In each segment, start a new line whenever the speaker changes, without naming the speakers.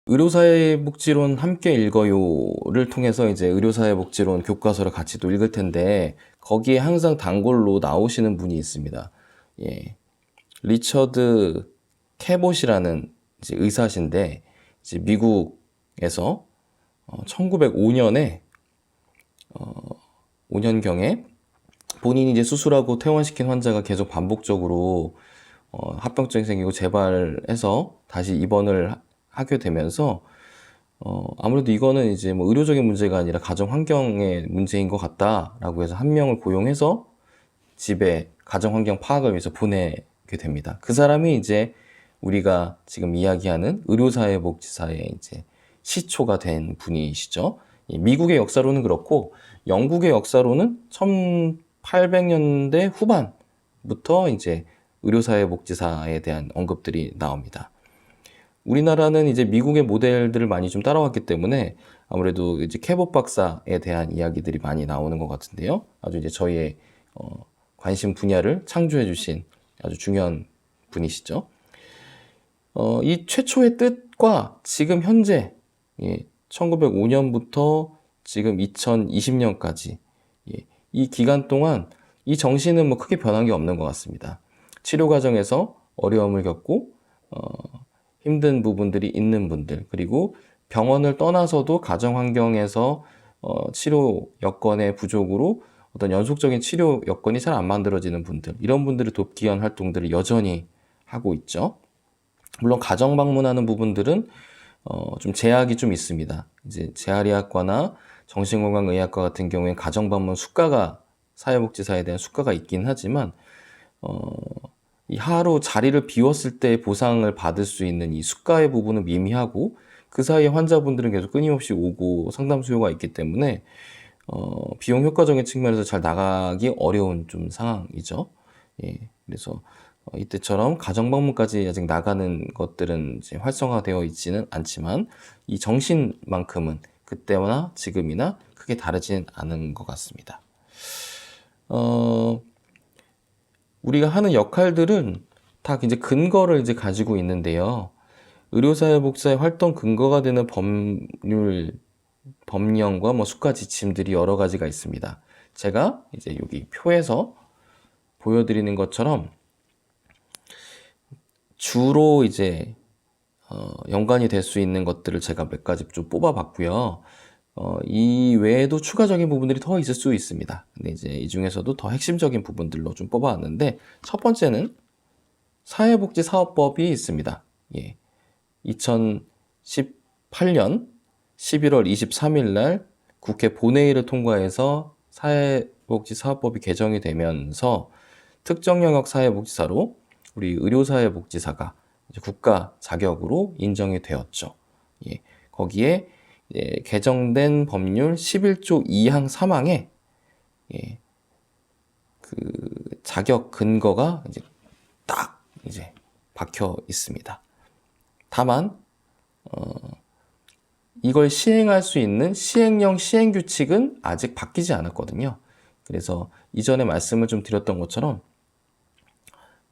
의료사회복지론 함께 읽어요를 통해서 이제 의료사회복지론 교과서를 같이 또 읽을 텐데 거기에 항상 단골로 나오시는 분이 있습니다. 예. 리처드 캐봇이라는 이제 의사신데 이제 미국에서 1905년에 5년경에 본인이 이제 수술하고 퇴원시킨 환자가 계속 반복적으로 합병증이 생기고 재발해서 다시 입원을 하게 되면서 아무래도 이거는 이제 뭐 의료적인 문제가 아니라 가정 환경의 문제인 것 같다라고 해서 한 명을 고용해서 집에 가정 환경 파악을 위해서 보내게 됩니다. 그 사람이 이제 우리가 지금 이야기하는 의료사회복지사의 이제 시초가 된 분이시죠. 미국의 역사로는 그렇고 영국의 역사로는 1800년대 후반부터 이제 의료사회복지사에 대한 언급들이 나옵니다. 우리나라는 이제 미국의 모델들을 많이 좀 따라왔기 때문에 아무래도 이제 캐봇 박사에 대한 이야기들이 많이 나오는 것 같은데요. 아주 이제 저희의 관심 분야를 창조해 주신 아주 중요한 분이시죠. 이 최초의 뜻과 지금 현재 1905년부터 지금 2020년까지 이 기간 동안 이 정신은 뭐 크게 변한 게 없는 것 같습니다. 치료 과정에서 어려움을 겪고 힘든 부분들이 있는 분들, 그리고 병원을 떠나서도 가정 환경에서 치료 여건의 부족으로 어떤 연속적인 치료 여건이 잘 안 만들어지는 분들, 이런 분들을 돕기 위한 활동들을 여전히 하고 있죠. 물론 가정 방문하는 부분들은 좀 제약이 좀 있습니다. 이제 재활의학과나 정신건강의학과 같은 경우에 가정 방문 수가가 사회복지사에 대한 수가가 있긴 하지만 이 하루 자리를 비웠을 때 보상을 받을 수 있는 이 수가의 부분은 미미하고 그 사이에 환자분들은 계속 끊임없이 오고 상담 수요가 있기 때문에 비용 효과적인 측면에서 잘 나가기 어려운 좀 상황이죠. 예, 그래서 이때처럼 가정 방문까지 아직 나가는 것들은 이제 활성화되어 있지는 않지만 이 정신만큼은 그때나 지금이나 크게 다르지는 않은 것 같습니다. 우리가 하는 역할들은 다 이제 근거를 이제 가지고 있는데요. 의료사회복지사의 활동 근거가 되는 법령과 뭐 수가 지침들이 여러 가지가 있습니다. 제가 이제 여기 표에서 보여드리는 것처럼 주로 이제 연관이 될 수 있는 것들을 제가 몇 가지 좀 뽑아봤고요. 이 외에도 추가적인 부분들이 더 있을 수 있습니다. 근데 이제 이 중에서도 더 핵심적인 부분들로 좀 뽑아왔는데 첫 번째는 사회복지사업법이 있습니다. 2018년 11월 23일 날 국회 본회의를 통과해서 사회복지사업법이 개정이 되면서 특정 영역 사회복지사로 우리 의료사회복지사가 이제 국가 자격으로 인정이 되었죠. 거기에 개정된 법률 11조 2항 3항에 그 자격 근거가 이제 딱 이제 박혀 있습니다. 다만 이걸 시행할 수 있는 시행령 시행규칙은 아직 바뀌지 않았거든요. 그래서 이전에 말씀을 좀 드렸던 것처럼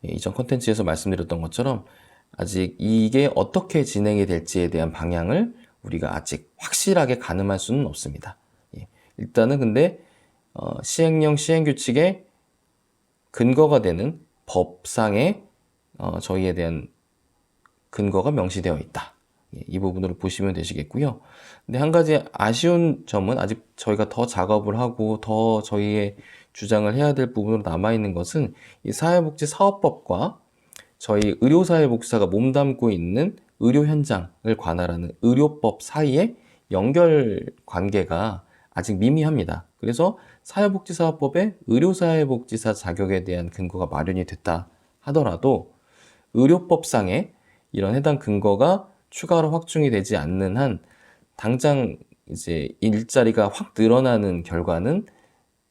이전 콘텐츠에서 말씀드렸던 것처럼 아직 이게 어떻게 진행이 될지에 대한 방향을 우리가 아직 확실하게 가늠할 수는 없습니다. 일단은 근데 시행령 시행규칙의 근거가 되는 법상의 저희에 대한 근거가 명시되어 있다. 이 부분으로 보시면 되시겠고요. 근데 한 가지 아쉬운 점은 아직 저희가 더 작업을 하고 더 저희의 주장을 해야 될 부분으로 남아있는 것은 이 사회복지사업법과 저희 의료사회복지사가 몸담고 있는 의료 현장을 관할하는 의료법 사이의 연결 관계가 아직 미미합니다. 그래서 사회복지사업법에 의료사회복지사 자격에 대한 근거가 마련이 됐다 하더라도 의료법상에 이런 해당 근거가 추가로 확충이 되지 않는 한 당장 이제 일자리가 확 늘어나는 결과는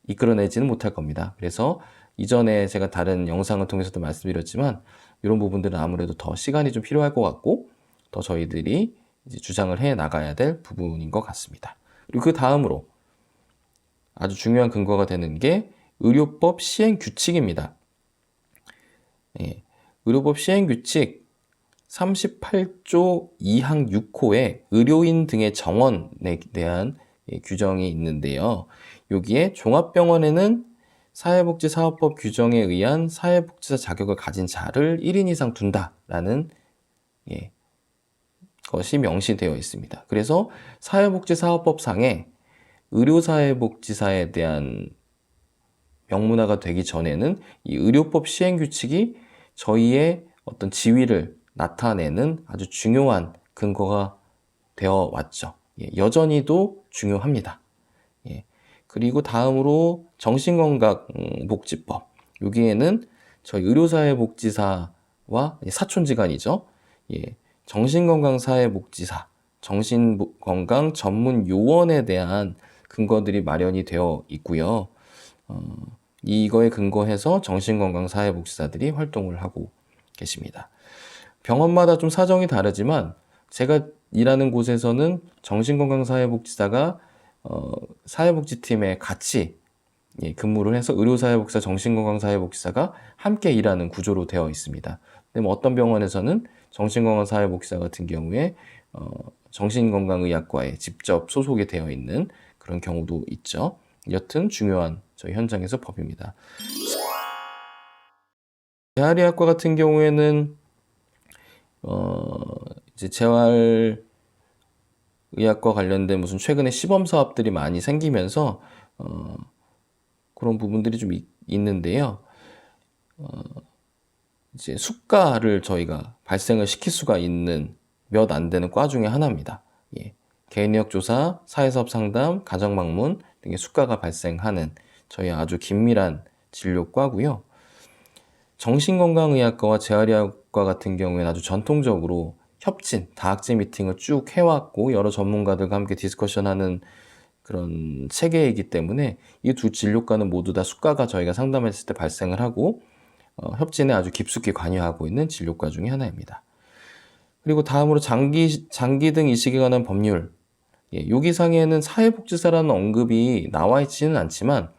이끌어내지는 못할 겁니다. 그래서 이전에 제가 다른 영상을 통해서도 말씀드렸지만 이런 부분들은 아무래도 더 시간이 좀 필요할 것 같고 더 저희들이 이제 주장을 해 나가야 될 부분인 것 같습니다. 그리고 그 다음으로 아주 중요한 근거가 되는 게 의료법 시행 규칙입니다. 의료법 시행 규칙 38조 2항 6호에 의료인 등의 정원에 대한 규정이 있는데요. 여기에 종합병원에는 사회복지사업법 규정에 의한 사회복지사 자격을 가진 자를 1인 이상 둔다라는 것이 명시되어 있습니다. 그래서 사회복지사업법상에 의료사회복지사에 대한 명문화가 되기 전에는 이 의료법 시행규칙이 저희의 어떤 지위를 나타내는 아주 중요한 근거가 되어 왔죠. 여전히도 중요합니다. 그리고 다음으로 정신건강복지법. 여기에는 저희 의료사회복지사와 사촌지간이죠. 정신건강사회복지사, 정신건강전문요원에 대한 근거들이 마련이 되어 있고요. 이거에 근거해서 정신건강사회복지사들이 활동을 하고 계십니다. 병원마다 좀 사정이 다르지만 제가 일하는 곳에서는 정신건강사회복지사가 사회복지팀에 같이 근무를 해서 의료사회복지사, 정신건강사회복지사가 함께 일하는 구조로 되어 있습니다. 근데 뭐 어떤 병원에서는 정신건강사회복지사 같은 경우에 정신건강의학과에 직접 소속이 되어 있는 그런 경우도 있죠. 여튼 중요한 저희 현장에서 법입니다. 재활의학과 같은 경우에는 이제 재활의학과 관련된 무슨 최근에 시범 사업들이 많이 생기면서 그런 부분들이 좀 있는데요. 이제 수가를 저희가 발생을 시킬 수가 있는 몇 안 되는 과 중에 하나입니다. 개인력 조사, 사회사업 상담, 가정방문 등의 수가가 발생하는 저희 아주 긴밀한 진료과고요. 정신건강의학과와 재활의학과 같은 경우에는 아주 전통적으로 협진, 다학제 미팅을 쭉 해왔고 여러 전문가들과 함께 디스커션하는 그런 체계이기 때문에 이 두 진료과는 모두 다 수가가 저희가 상담했을 때 발생을 하고 협진에 아주 깊숙이 관여하고 있는 진료과 중에 하나입니다. 그리고 다음으로 장기 등 이식에 관한 법률. 여기 상에는 사회복지사라는 언급이 나와 있지는 않지만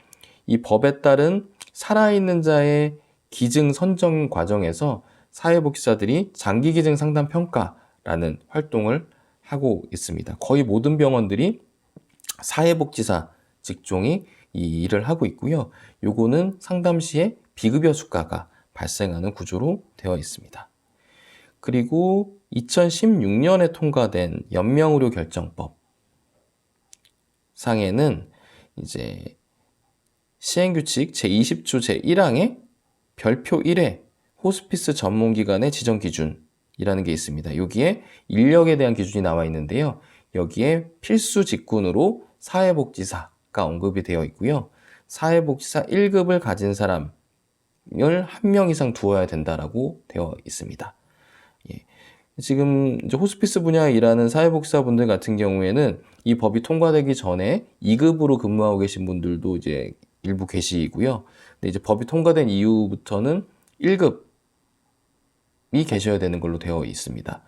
이 법에 따른 살아있는 자의 기증 선정 과정에서 사회복지사들이 장기기증 상담 평가라는 활동을 하고 있습니다. 거의 모든 병원들이 사회복지사 직종이 이 일을 하고 있고요. 요거는 상담 시에 비급여 수가가 발생하는 구조로 되어 있습니다. 그리고 2016년에 통과된 연명의료 결정법 상에는 이제 시행규칙 제20조 제1항에 별표 1회 호스피스 전문기관의 지정 기준이라는 게 있습니다. 여기에 인력에 대한 기준이 나와 있는데요. 여기에 필수 직군으로 사회복지사가 언급이 되어 있고요. 사회복지사 1급을 가진 사람을 1명 이상 두어야 된다라고 되어 있습니다. 지금 이제 호스피스 분야에 일하는 사회복지사분들 같은 경우에는 이 법이 통과되기 전에 2급으로 근무하고 계신 분들도 이제 일부 계시고요. 근데 이제 법이 통과된 이후부터는 1급이 계셔야 되는 걸로 되어 있습니다.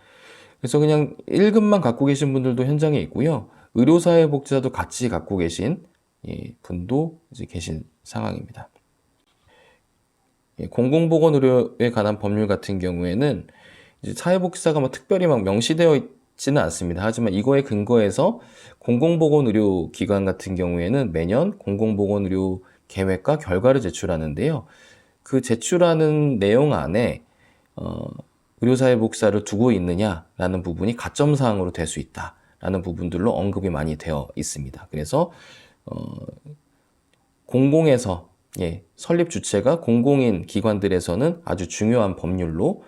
그래서 그냥 1급만 갖고 계신 분들도 현장에 있고요. 의료사회복지사도 같이 갖고 계신 분도 이제 계신 상황입니다. 공공보건의료에 관한 법률 같은 경우에는 이제 사회복지사가 뭐 특별히 막 명시되어 있지는 않습니다. 하지만 이거에 근거해서 공공보건의료기관 같은 경우에는 매년 공공보건의료 계획과 결과를 제출하는데요. 그 제출하는 내용 안에 의료사회복지사를 두고 있느냐라는 부분이 가점사항으로 될 수 있다라는 부분들로 언급이 많이 되어 있습니다. 그래서 공공에서 설립 주체가 공공인 기관들에서는 아주 중요한 법률로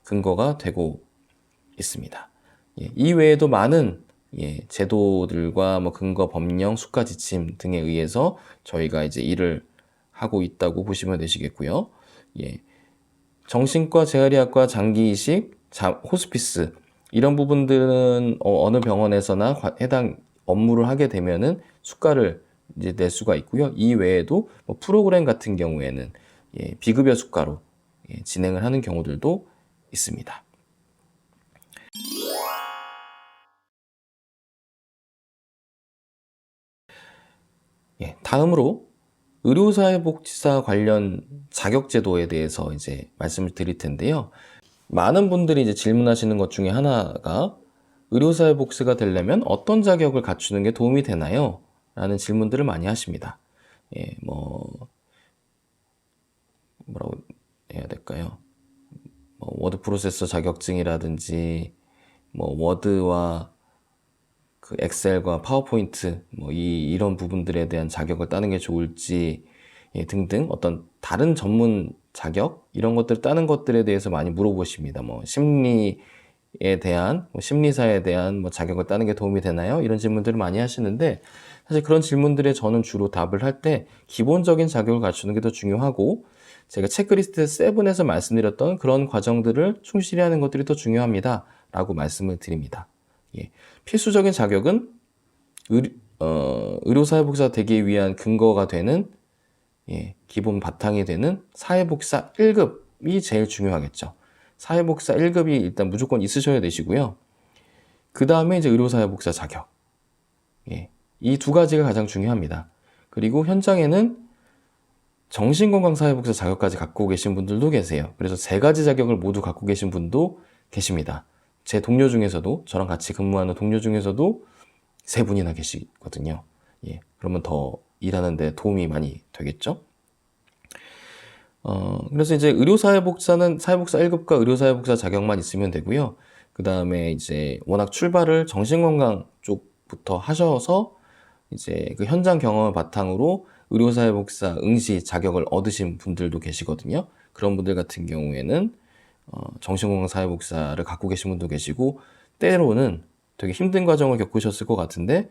근거가 되고 있습니다. 이 외에도 많은 제도들과 뭐 근거, 법령, 수가 지침 등에 의해서 저희가 이제 일을 하고 있다고 보시면 되시겠고요. 정신과, 재활의학과, 장기이식, 호스피스 이런 부분들은 어느 병원에서나 해당 업무를 하게 되면은 수가를 이제 낼 수가 있고요. 이 외에도 뭐 프로그램 같은 경우에는 비급여 수가로 진행을 하는 경우들도 있습니다. 다음으로 의료사회복지사 관련 자격제도에 대해서 이제 말씀을 드릴 텐데요. 많은 분들이 이제 질문하시는 것 중에 하나가 의료사회 복지가 되려면 어떤 자격을 갖추는 게 도움이 되나요? 라는 질문들을 많이 하십니다. 예, 뭐라고 해야 될까요? 워드 프로세서 자격증이라든지, 워드와 그 엑셀과 파워포인트, 이런 부분들에 대한 자격을 따는 게 좋을지, 예, 등등 어떤 다른 전문 자격, 이런 것들을 따는 것들에 대해서 많이 물어보십니다. 심리에 대한, 심리사에 대한 자격을 따는 게 도움이 되나요? 이런 질문들을 많이 하시는데, 사실 그런 질문들에 저는 주로 답을 할 때 기본적인 자격을 갖추는 게 더 중요하고, 제가 체크리스트 7에서 말씀드렸던 그런 과정들을 충실히 하는 것들이 더 중요합니다. 라고 말씀을 드립니다. 예. 필수적인 자격은 의료사회복지사 되기 위한 근거가 되는, 예, 기본 바탕이 되는 사회복지사 1급이 제일 중요하겠죠. 사회복지사 1급이 일단 무조건 있으셔야 되시고요. 그 다음에 이제 의료사회복지사 자격. 예, 이 두 가지가 가장 중요합니다. 그리고 현장에는 정신건강사회복지사 자격까지 갖고 계신 분들도 계세요. 그래서 세 가지 자격을 모두 갖고 계신 분도 계십니다. 제 동료 중에서도, 저랑 같이 근무하는 동료 중에서도 세 분이나 계시거든요. 예, 그러면 더 일하는데 도움이 많이 되겠죠? 그래서 이제 의료사회복지사는 사회복지사 1급과 의료사회복지사 자격만 있으면 되고요. 그 다음에 이제 워낙 출발을 정신건강 쪽부터 하셔서 이제 그 현장 경험을 바탕으로 의료사회복지사 응시 자격을 얻으신 분들도 계시거든요. 그런 분들 같은 경우에는 정신건강사회복지사를 갖고 계신 분도 계시고, 때로는 되게 힘든 과정을 겪으셨을 것 같은데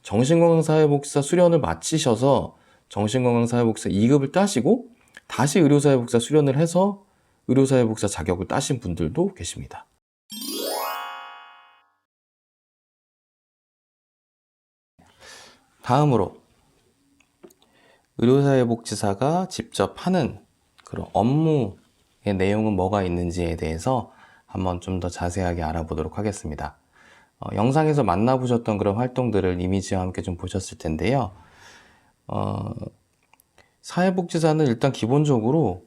정신건강사회복지사 수련을 마치셔서 정신건강사회복지사 2급을 따시고 다시 의료사회복지사 수련을 해서 의료사회복지사 자격을 따신 분들도 계십니다. 다음으로 의료사회복지사가 직접 하는 그런 업무의 내용은 뭐가 있는지에 대해서 한번 좀 더 자세하게 알아보도록 하겠습니다. 영상에서 만나보셨던 그런 활동들을 이미지와 함께 좀 보셨을 텐데요. 사회복지사는 일단 기본적으로,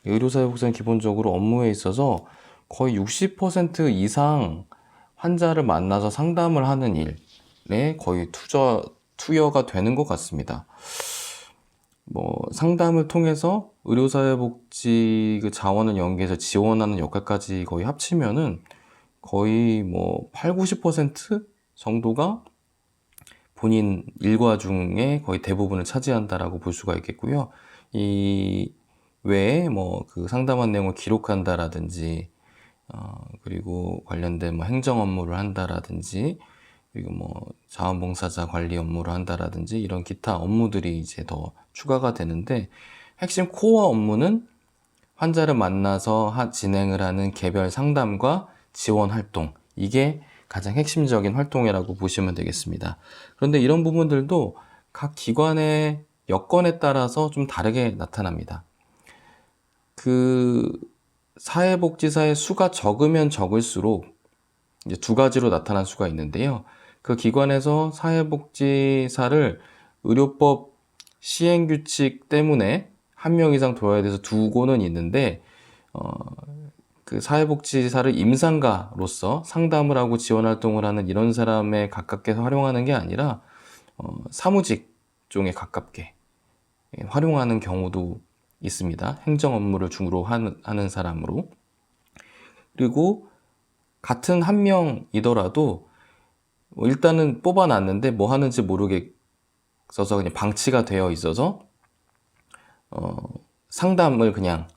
의료사회복지사는 기본적으로 업무에 있어서 거의 60% 이상 환자를 만나서 상담을 하는 일에 거의 투여가 되는 것 같습니다. 상담을 통해서 의료사회복지 그 자원을 연계해서 지원하는 역할까지 거의 합치면은 거의 8, 90% 정도가 본인 일과 중에 거의 대부분을 차지한다라고 볼 수가 있겠고요. 이 외에 그 상담한 내용을 기록한다라든지, 그리고 관련된 행정 업무를 한다라든지, 그리고 자원봉사자 관리 업무를 한다라든지 이런 기타 업무들이 이제 더 추가가 되는데, 핵심 코어 업무는 환자를 만나서 진행을 하는 개별 상담과 지원 활동, 이게 가장 핵심적인 활동이라고 보시면 되겠습니다. 그런데 이런 부분들도 각 기관의 여건에 따라서 좀 다르게 나타납니다. 그 사회복지사의 수가 적으면 적을수록 이제 두 가지로 나타날 수가 있는데요. 그 기관에서 사회복지사를 의료법 시행규칙 때문에 한 명 이상 둬야 돼서 두고는 있는데, 그 사회복지사를 임상가로서 상담을 하고 지원활동을 하는 이런 사람에 가깝게 활용하는 게 아니라 사무직종에 가깝게 활용하는 경우도 있습니다. 행정 업무를 주로 하는 사람으로. 그리고 같은 한 명이더라도 일단은 뽑아놨는데 뭐 하는지 모르겠어서 그냥 방치가 되어 있어서 상담을 그냥,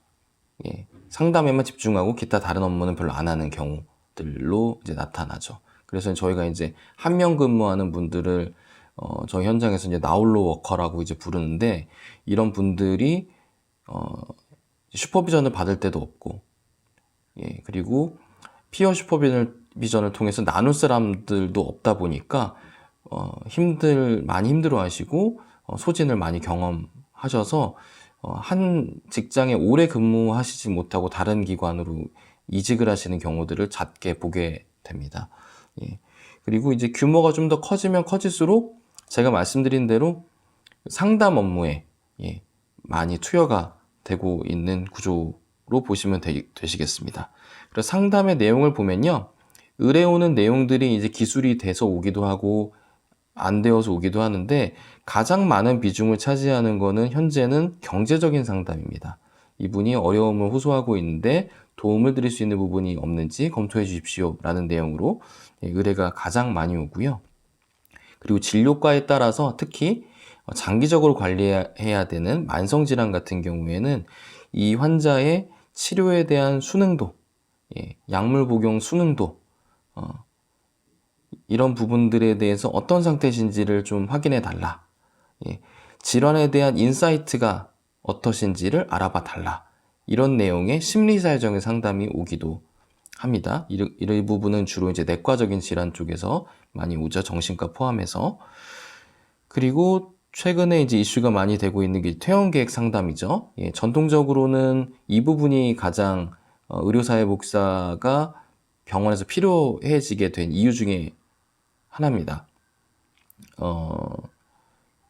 예, 상담에만 집중하고 기타 다른 업무는 별로 안 하는 경우들로 이제 나타나죠. 그래서 저희가 이제 한 명 근무하는 분들을 저희 현장에서 이제 나홀로 워커라고 이제 부르는데, 이런 분들이 슈퍼비전을 받을 때도 없고, 예, 그리고 피어 슈퍼비전을 통해서 나눌 사람들도 없다 보니까 많이 힘들어 하시고 소진을 많이 경험하셔서 한 직장에 오래 근무하시지 못하고 다른 기관으로 이직을 하시는 경우들을 잦게 보게 됩니다. 예. 그리고 이제 규모가 좀 더 커지면 커질수록 제가 말씀드린 대로 상담 업무에, 예, 많이 투여가 되고 있는 구조가 보시면 되시겠습니다. 그래서 상담의 내용을 보면요. 의뢰오는 내용들이 이제 기술이 돼서 오기도 하고 안 되어서 오기도 하는데 가장 많은 비중을 차지하는 거는 현재는 경제적인 상담입니다. 이분이 어려움을 호소하고 있는데 도움을 드릴 수 있는 부분이 없는지 검토해 주십시오 라는 내용으로 의뢰가 가장 많이 오고요. 그리고 진료과에 따라서 특히 장기적으로 관리해야 되는 만성질환 같은 경우에는 이 환자의 치료에 대한 수능도, 약물 복용 수능도, 이런 부분들에 대해서 어떤 상태신지를 좀 확인해 달라. 질환에 대한 인사이트가 어떠신지를 알아봐 달라. 이런 내용의 심리사회적인 상담이 오기도 합니다. 이 부분은 주로 이제 내과적인 질환 쪽에서 많이 오죠. 정신과 포함해서. 그리고 최근에 이제 이슈가 많이 되고 있는 게 퇴원계획 상담이죠. 전통적으로는 이 부분이 가장 의료사회복지사가 병원에서 필요해지게 된 이유 중에 하나입니다.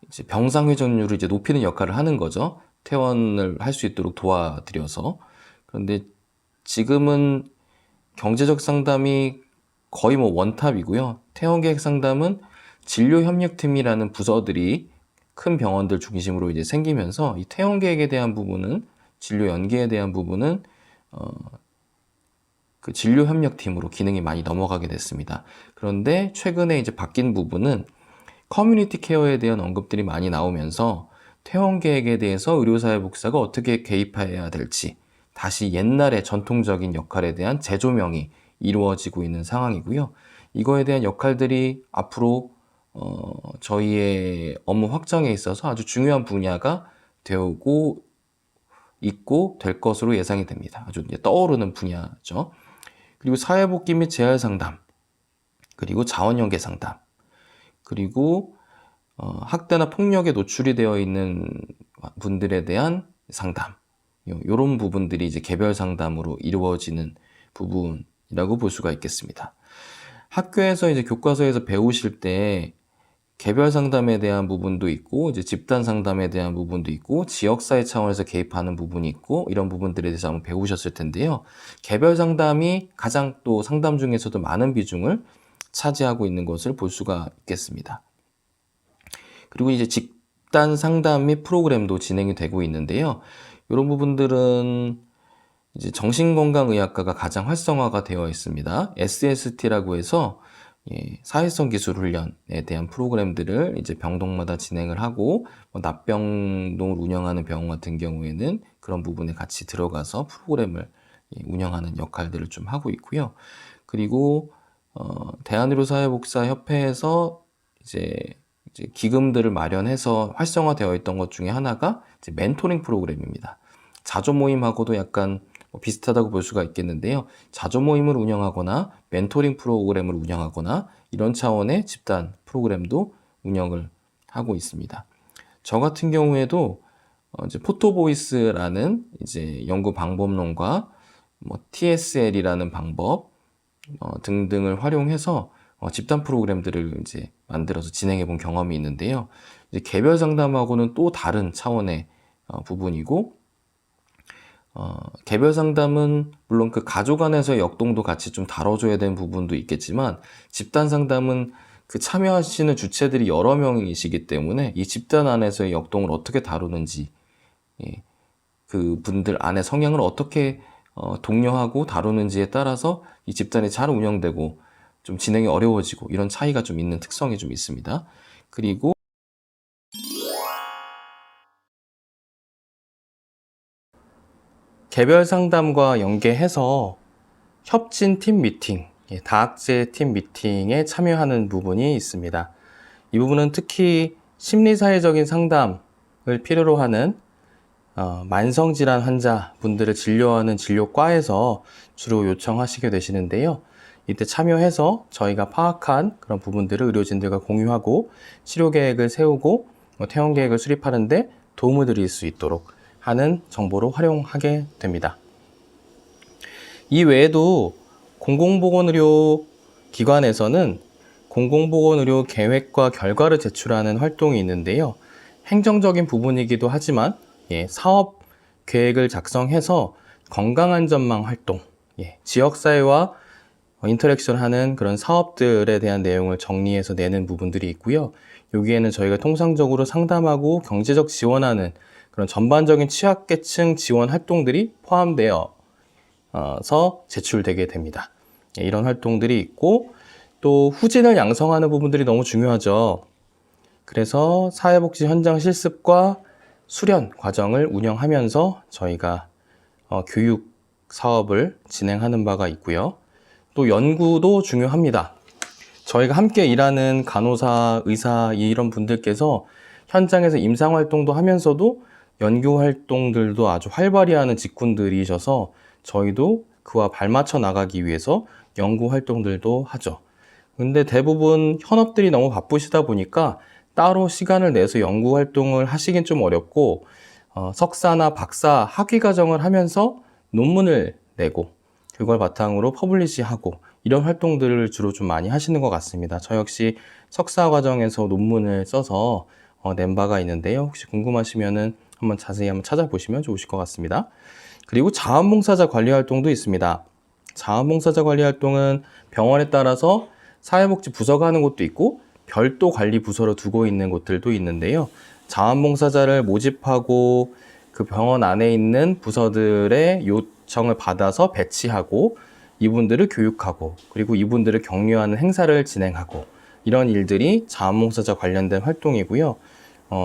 이제 병상 회전율을 이제 높이는 역할을 하는 거죠. 퇴원을 할 수 있도록 도와드려서. 그런데 지금은 경제적 상담이 거의 뭐 원탑이고요. 퇴원계획 상담은 진료협력팀이라는 부서들이 큰 병원들 중심으로 이제 생기면서 이 퇴원계획에 대한 부분은 진료 연계에 대한 부분은 그 진료협력팀으로 기능이 많이 넘어가게 됐습니다. 그런데 최근에 이제 바뀐 부분은 커뮤니티 케어에 대한 언급들이 많이 나오면서 퇴원계획에 대해서 의료사회복지사가 어떻게 개입해야 될지 다시 옛날의 전통적인 역할에 대한 재조명이 이루어지고 있는 상황이고요. 이거에 대한 역할들이 앞으로 저희의 업무 확장에 있어서 아주 중요한 분야가 되고 있고 될 것으로 예상이 됩니다. 아주 이제 떠오르는 분야죠. 그리고 사회복귀 및 재활상담, 그리고 자원연계 상담, 그리고 학대나 폭력에 노출이 되어 있는 분들에 대한 상담, 이런 부분들이 이제 개별 상담으로 이루어지는 부분이라고 볼 수가 있겠습니다. 학교에서 이제 교과서에서 배우실 때 개별 상담에 대한 부분도 있고, 이제 집단 상담에 대한 부분도 있고, 지역사회 차원에서 개입하는 부분이 있고, 이런 부분들에 대해서 한번 배우셨을 텐데요. 개별 상담이 가장 또 상담 중에서도 많은 비중을 차지하고 있는 것을 볼 수가 있겠습니다. 그리고 이제 집단 상담 및 프로그램도 진행이 되고 있는데요. 이런 부분들은 이제 정신건강의학과가 가장 활성화가 되어 있습니다. SST라고 해서 사회성 기술 훈련에 대한 프로그램들을 이제 병동마다 진행을 하고 납병동을 운영하는 병원 같은 경우에는 그런 부분에 같이 들어가서 프로그램을 운영하는 역할들을 좀 하고 있고요. 그리고 대한의료사회복지사협회에서 이제 기금들을 마련해서 활성화되어 있던 것 중에 하나가 이제 멘토링 프로그램입니다. 자조 모임하고도 약간 비슷하다고 볼 수가 있겠는데요. 자조 모임을 운영하거나 멘토링 프로그램을 운영하거나 이런 차원의 집단 프로그램도 운영을 하고 있습니다. 저 같은 경우에도 이제 포토보이스라는 이제 연구 방법론과 TSL이라는 방법 등등을 활용해서 집단 프로그램들을 이제 만들어서 진행해 본 경험이 있는데요. 이제 개별 상담하고는 또 다른 차원의 부분이고, 개별 상담은 물론 그 가족 안에서의 역동도 같이 좀 다뤄줘야 되는 부분도 있겠지만, 집단 상담은 그 참여하시는 주체들이 여러 명이시기 때문에 이 집단 안에서의 역동을 어떻게 다루는지, 그 분들 안의 성향을 어떻게 독려하고 다루는지에 따라서 이 집단이 잘 운영되고 좀 진행이 어려워지고 이런 차이가 좀 있는 특성이 좀 있습니다. 그리고 개별 상담과 연계해서 협진 팀 미팅, 다학제 팀 미팅에 참여하는 부분이 있습니다. 이 부분은 특히 심리사회적인 상담을 필요로 하는 만성질환 환자분들을 진료하는 진료과에서 주로 요청하시게 되시는데요. 이때 참여해서 저희가 파악한 그런 부분들을 의료진들과 공유하고 치료 계획을 세우고 퇴원 계획을 수립하는데 도움을 드릴 수 있도록 하는 정보로 활용하게 됩니다. 이 외에도 공공보건의료 기관에서는 공공보건의료 계획과 결과를 제출하는 활동이 있는데요. 행정적인 부분이기도 하지만 사업 계획을 작성해서 건강한 전망 활동, 지역사회와 인터랙션하는 그런 사업들에 대한 내용을 정리해서 내는 부분들이 있고요. 여기에는 저희가 통상적으로 상담하고 경제적 지원하는 그런 전반적인 취약계층 지원 활동들이 포함되어서 제출되게 됩니다. 이런 활동들이 있고, 또 후진을 양성하는 부분들이 너무 중요하죠. 그래서 사회복지 현장 실습과 수련 과정을 운영하면서 저희가 교육 사업을 진행하는 바가 있고요. 또 연구도 중요합니다. 저희가 함께 일하는 간호사, 의사 이런 분들께서 현장에서 임상활동도 하면서도 연구활동들도 아주 활발히 하는 직군들이셔서 저희도 그와 발맞춰 나가기 위해서 연구활동들도 하죠. 근데 대부분 현업들이 너무 바쁘시다 보니까 따로 시간을 내서 연구활동을 하시긴 좀 어렵고, 석사나 박사 학위과정을 하면서 논문을 내고 그걸 바탕으로 퍼블리시하고 이런 활동들을 주로 좀 많이 하시는 것 같습니다. 저 역시 석사 과정에서 논문을 써서 낸 바가 있는데요. 혹시 궁금하시면은 한번 자세히 한번 찾아보시면 좋으실 것 같습니다. 그리고 자원봉사자 관리 활동도 있습니다. 자원봉사자 관리 활동은 병원에 따라서 사회복지 부서가 하는 곳도 있고 별도 관리 부서로 두고 있는 곳들도 있는데요. 자원봉사자를 모집하고 그 병원 안에 있는 부서들의 요청을 받아서 배치하고 이분들을 교육하고 그리고 이분들을 격려하는 행사를 진행하고 이런 일들이 자원봉사자 관련된 활동이고요.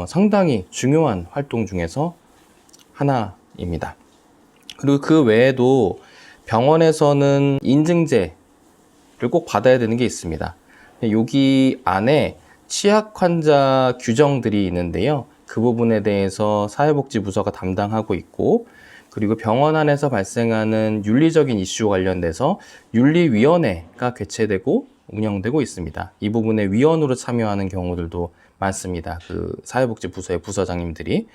상당히 중요한 활동 중에서 하나입니다. 그리고 그 외에도 병원에서는 인증제를 꼭 받아야 되는 게 있습니다. 여기 안에 취약 환자 규정들이 있는데요. 그 부분에 대해서 사회복지부서가 담당하고 있고, 그리고 병원 안에서 발생하는 윤리적인 이슈 관련돼서 윤리위원회가 개최되고 운영되고 있습니다. 이 부분에 위원으로 참여하는 경우들도 많습니다. 그 사회복지부서의 부서장님들이.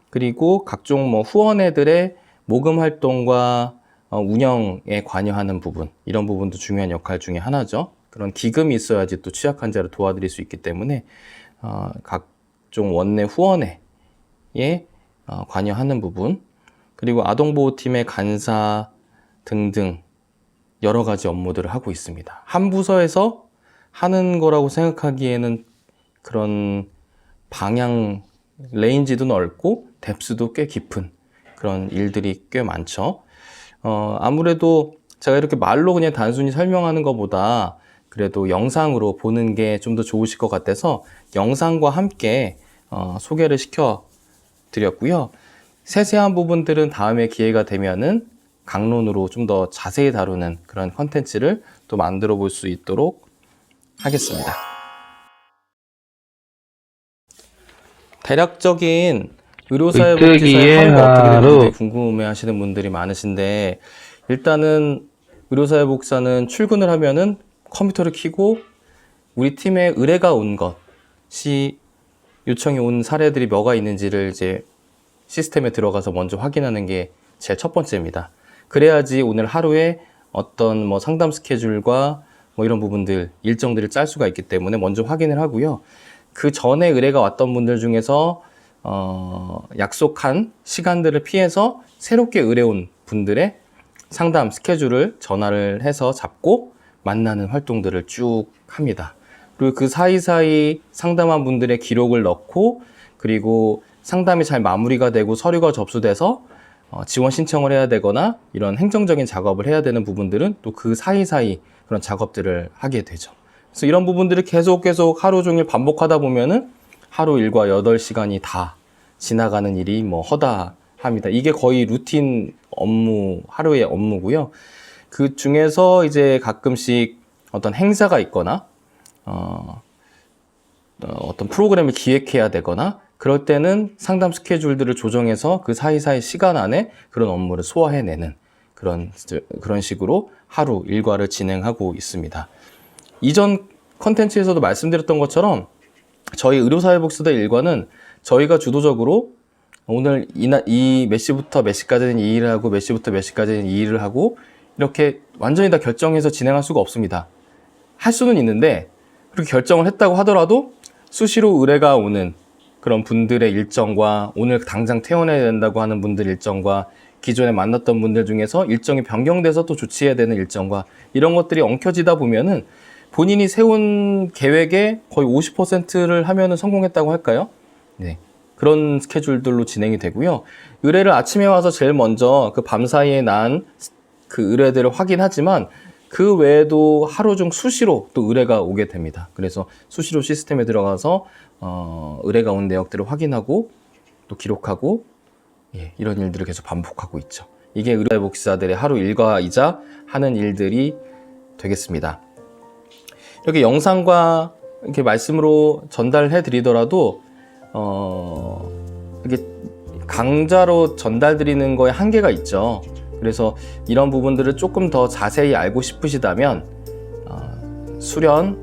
그리고 각종 후원회들의 모금 활동과 운영에 관여하는 부분, 이런 부분도 중요한 역할 중에 하나죠. 그런 기금이 있어야지 또 취약 환자를 도와드릴 수 있기 때문에 각종 원내 후원회에 관여하는 부분, 그리고 아동보호팀의 간사 등등 여러 가지 업무들을 하고 있습니다. 한 부서에서 하는 거라고 생각하기에는 그런 방향 레인지도 넓고 뎁스도 꽤 깊은 그런 일들이 꽤 많죠. 아무래도 제가 이렇게 말로 그냥 단순히 설명하는 것보다 그래도 영상으로 보는 게 좀 더 좋으실 것 같아서 영상과 함께 소개를 시켜 드렸고요. 세세한 부분들은 다음에 기회가 되면은 강론으로 좀 더 자세히 다루는 그런 컨텐츠를 또 만들어 볼 수 있도록 하겠습니다. 대략적인 의료사회복지사의 하루가 어떻게 되는지 궁금해 하시는 분들이 많으신데, 일단은 의료사회복지사는 출근을 하면은 컴퓨터를 켜고 우리 팀에 의뢰가 온 것이 요청이 온 사례들이 뭐가 있는지를 이제 시스템에 들어가서 먼저 확인하는 게 제일 첫 번째입니다. 그래야지 오늘 하루에 어떤 상담 스케줄과 이런 부분들, 일정들을 짤 수가 있기 때문에 먼저 확인을 하고요. 그 전에 의뢰가 왔던 분들 중에서 약속한 시간들을 피해서 새롭게 의뢰온 분들의 상담 스케줄을 전화를 해서 잡고 만나는 활동들을 쭉 합니다. 그리고 그 사이사이 상담한 분들의 기록을 넣고, 그리고 상담이 잘 마무리가 되고 서류가 접수돼서 지원 신청을 해야 되거나 이런 행정적인 작업을 해야 되는 부분들은 또 그 사이사이 그런 작업들을 하게 되죠. 그래서 이런 부분들을 계속 하루 종일 반복하다 보면은 하루 일과 8시간이 다 지나가는 일이 허다합니다. 이게 거의 루틴 업무, 하루의 업무고요. 그 중에서 이제 가끔씩 어떤 행사가 있거나 어떤 프로그램을 기획해야 되거나 그럴 때는 상담 스케줄들을 조정해서 그 사이사이 시간 안에 그런 업무를 소화해내는 그런 식으로 하루 일과를 진행하고 있습니다. 이전 컨텐츠에서도 말씀드렸던 것처럼 저희 의료사회복지사 일과는 저희가 주도적으로 오늘 이 몇 시부터 몇 시까지는 이 일을 하고 몇 시부터 몇 시까지는 이 일을 하고 이렇게 완전히 다 결정해서 진행할 수가 없습니다. 할 수는 있는데 그렇게 결정을 했다고 하더라도 수시로 의뢰가 오는 그런 분들의 일정과 오늘 당장 퇴원해야 된다고 하는 분들 일정과 기존에 만났던 분들 중에서 일정이 변경돼서 또 조치해야 되는 일정과 이런 것들이 엉켜지다 보면은 본인이 세운 계획의 거의 50%를 하면은 성공했다고 할까요? 네. 그런 스케줄들로 진행이 되고요. 의뢰를 아침에 와서 제일 먼저 그 밤 사이에 난 그 의뢰들을 확인하지만 그 외에도 하루 중 수시로 또 의뢰가 오게 됩니다. 그래서 수시로 시스템에 들어가서 의뢰가 온 내역들을 확인하고 또 기록하고 이런 일들을 계속 반복하고 있죠. 이게 의료복지사들의 하루 일과이자 하는 일들이 되겠습니다. 이렇게 영상과 이렇게 말씀으로 전달해 드리더라도 이게 강좌로 전달 드리는 거에 한계가 있죠. 그래서 이런 부분들을 조금 더 자세히 알고 싶으시다면 수련,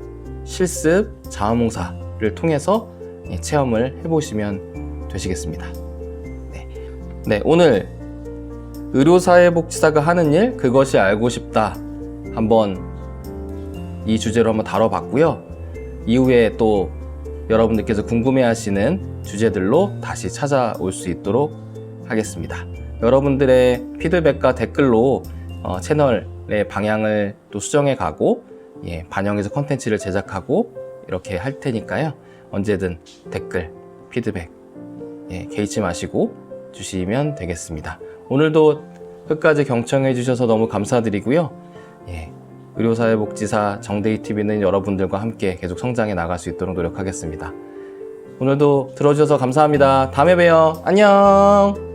실습, 자원봉사를 통해서 체험을 해보시면 되시겠습니다. 네, 오늘 의료사회복지사가 하는 일, 그것이 알고 싶다. 한번 이 주제로 한번 다뤄봤고요. 이후에 또 여러분들께서 궁금해하시는 주제들로 다시 찾아올 수 있도록 하겠습니다. 여러분들의 피드백과 댓글로 채널의 방향을 또 수정해 가고 반영해서 콘텐츠를 제작하고 이렇게 할 테니까요. 언제든 댓글, 피드백 개의치 마시고 주시면 되겠습니다. 오늘도 끝까지 경청해 주셔서 너무 감사드리고요. 의료사회복지사 정대희TV는 여러분들과 함께 계속 성장해 나갈 수 있도록 노력하겠습니다. 오늘도 들어주셔서 감사합니다. 다음에 봬요. 안녕.